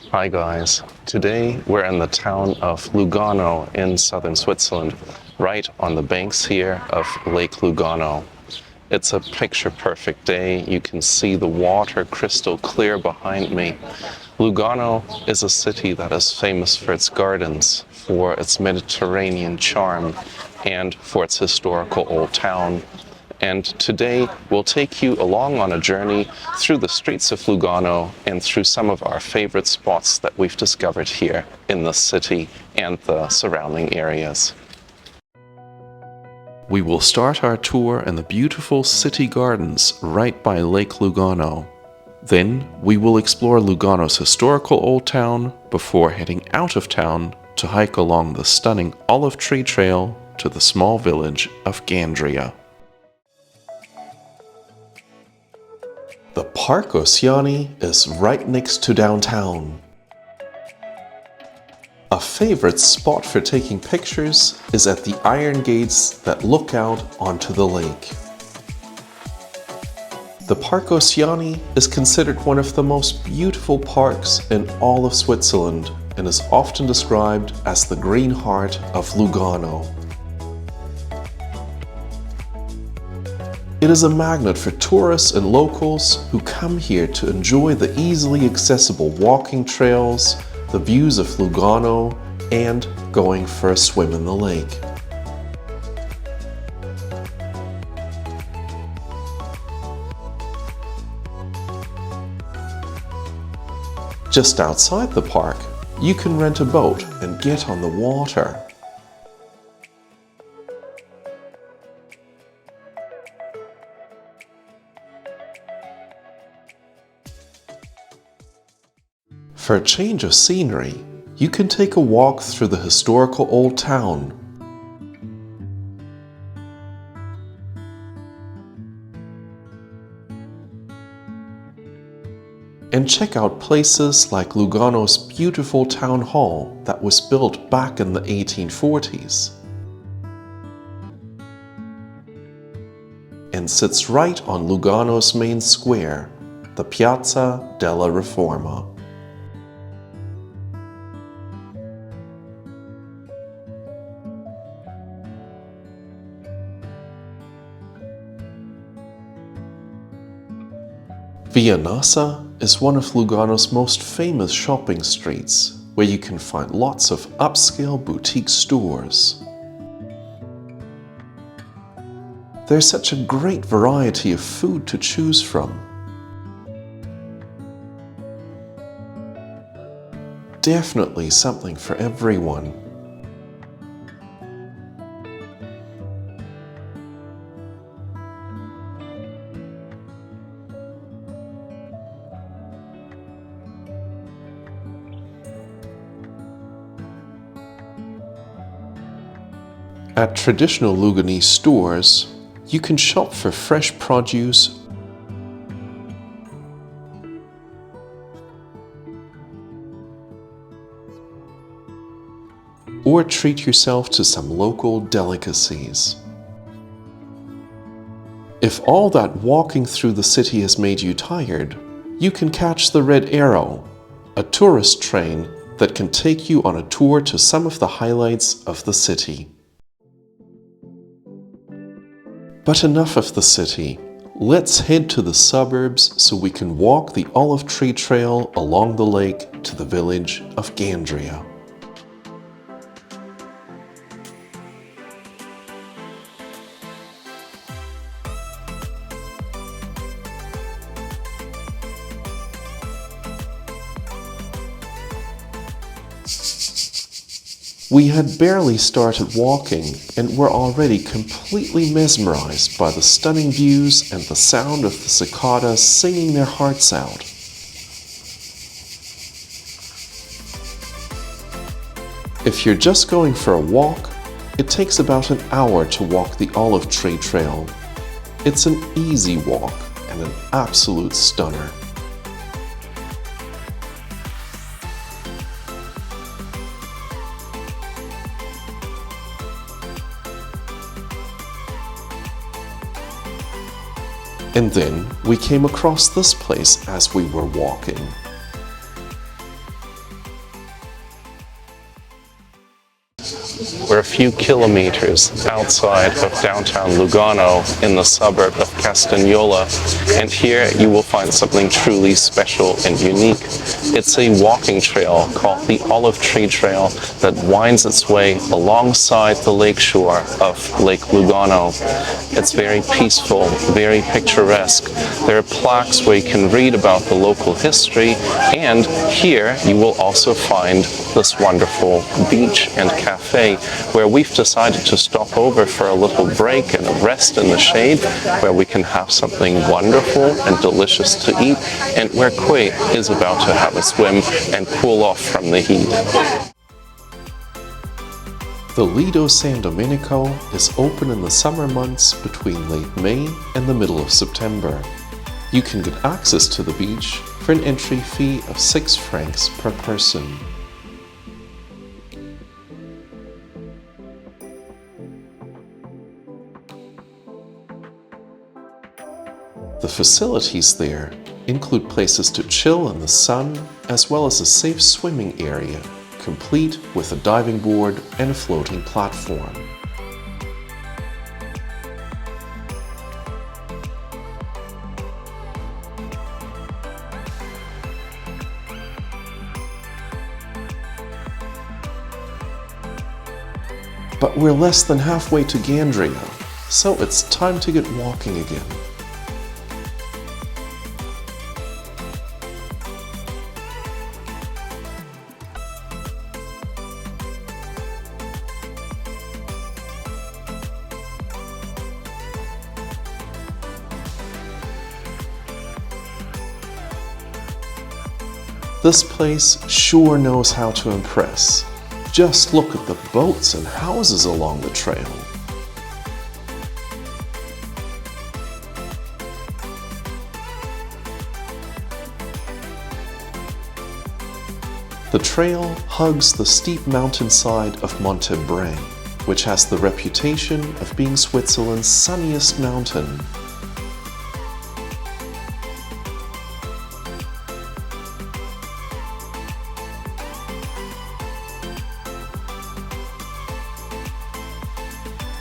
Hi guys, today we're in the town of Lugano in southern Switzerland, right on the banks here of Lake Lugano. It's a picture-perfect day. You can see the water crystal clear behind me. Lugano is a city that is famous for its gardens, for its Mediterranean charm, and for its historical old town. And today we'll take you along on a journey through the streets of Lugano and through some of our favorite spots that we've discovered here in the city and the surrounding areas. We will start our tour in the beautiful city gardens right by Lake Lugano. Then we will explore Lugano's historical old town before heading out of town to hike along the stunning olive tree trail to the small village of Gandria. The Parco Ciani is right next to downtown. A favorite spot for taking pictures is at the iron gates that look out onto the lake. The Parco Ciani is considered one of the most beautiful parks in all of Switzerland and is often described as the green heart of Lugano. It is a magnet for tourists and locals who come here to enjoy the easily accessible walking trails, the views of Lugano, and going for a swim in the lake. Just outside the park, you can rent a boat and get on the water. For a change of scenery, you can take a walk through the historical old town. And check out places like Lugano's beautiful town hall that was built back in the 1840s. And sits right on Lugano's main square, the Piazza della Riforma. Via Nasa is one of Lugano's most famous shopping streets, where you can find lots of upscale boutique stores. There's such a great variety of food to choose from. Definitely something for everyone. At traditional Luganese stores, you can shop for fresh produce or treat yourself to some local delicacies. If all that walking through the city has made you tired, you can catch the Red Arrow, a tourist train that can take you on a tour to some of the highlights of the city. But enough of the city. Let's head to the suburbs so we can walk the olive tree trail along the lake to the village of Gandria. We had barely started walking and were already completely mesmerized by the stunning views and the sound of the cicadas singing their hearts out. If you're just going for a walk, it takes about an hour to walk the olive tree trail. It's an easy walk and an absolute stunner. And then we came across this place as we were walking. We're a few kilometers outside of downtown Lugano in the suburb of Castagnola, and here you will find something truly special and unique. It's a walking trail called the Olive Tree Trail that winds its way alongside the lakeshore of Lake Lugano. It's very peaceful, very picturesque. There are plaques where you can read about the local history, and here you will also find this wonderful beach and cafe where we've decided to stop over for a little break and a rest in the shade, where we can have something wonderful and delicious to eat, and where Quay is about to have a swim and cool off from the heat. The Lido San Domenico is open in the summer months between late May and the middle of September. You can get access to the beach for an entry fee of 6 francs per person. The facilities there include places to chill in the sun, as well as a safe swimming area, complete with a diving board and a floating platform. But we're less than halfway to Gandria, so it's time to get walking again. This place sure knows how to impress. Just look at the boats and houses along the trail. The trail hugs the steep mountainside of Monte Bray, which has the reputation of being Switzerland's sunniest mountain.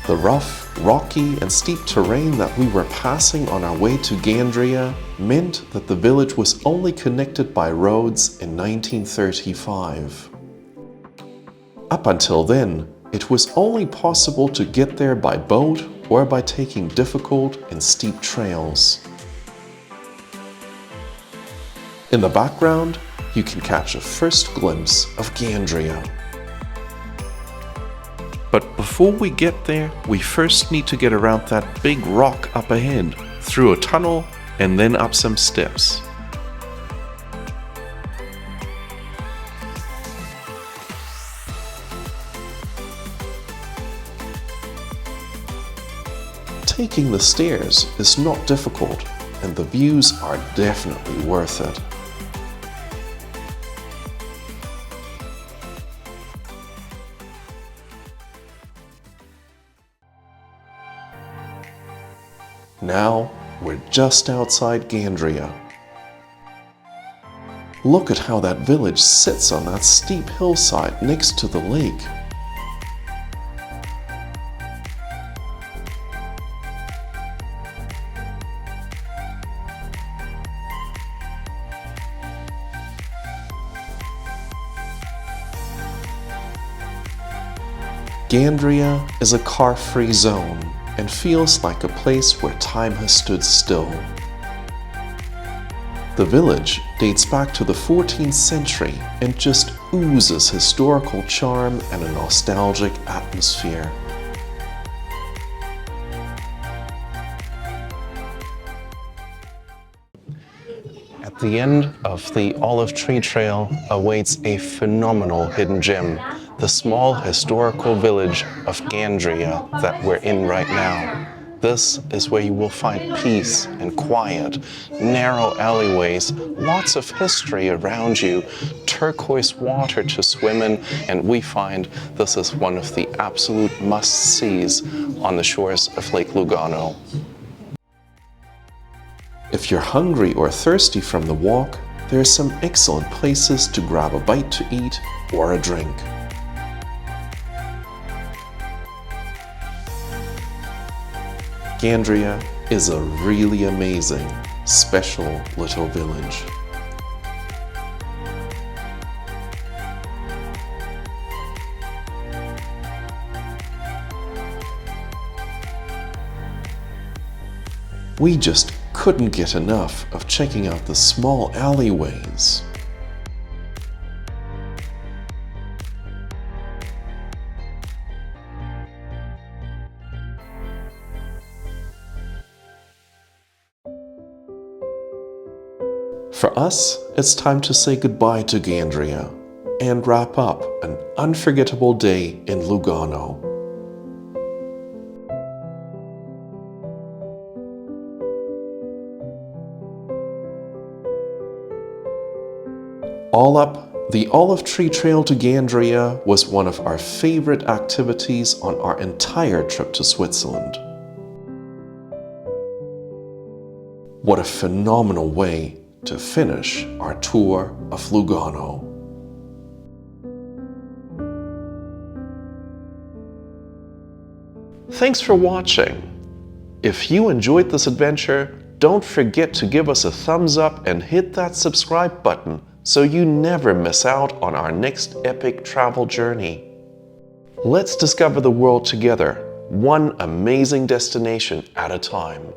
The rough, rocky, and steep terrain that we were passing on our way to Gandria meant that the village was only connected by roads in 1935. Up until then, it was only possible to get there by boat or by taking difficult and steep trails. In the background, you can catch a first glimpse of Gandria. But before we get there, we first need to get around that big rock up ahead, through a tunnel, and then up some steps. Taking the stairs is not difficult, and the views are definitely worth it. Now, we're just outside Gandria. Look at how that village sits on that steep hillside next to the lake. Gandria is a car-free zone and feels like a place where time has stood still. The village dates back to the 14th century and just oozes historical charm and a nostalgic atmosphere. At the end of the Olive Tree Trail awaits a phenomenal hidden gem, the small historical village of Gandria that we're in right now. This is where you will find peace and quiet, narrow alleyways, lots of history around you, turquoise water to swim in, and we find this is one of the absolute must-sees on the shores of Lake Lugano. If you're hungry or thirsty from the walk, there are some excellent places to grab a bite to eat or a drink. Gandria is a really amazing, special little village. We just couldn't get enough of checking out the small alleyways. For us, it's time to say goodbye to Gandria and wrap up an unforgettable day in Lugano. All up, the olive tree trail to Gandria was one of our favorite activities on our entire trip to Switzerland. What a phenomenal way to finish our tour of Lugano. Thanks for watching. If you enjoyed this adventure, don't forget to give us a thumbs up and hit that subscribe button so you never miss out on our next epic travel journey. Let's discover the world together, one amazing destination at a time.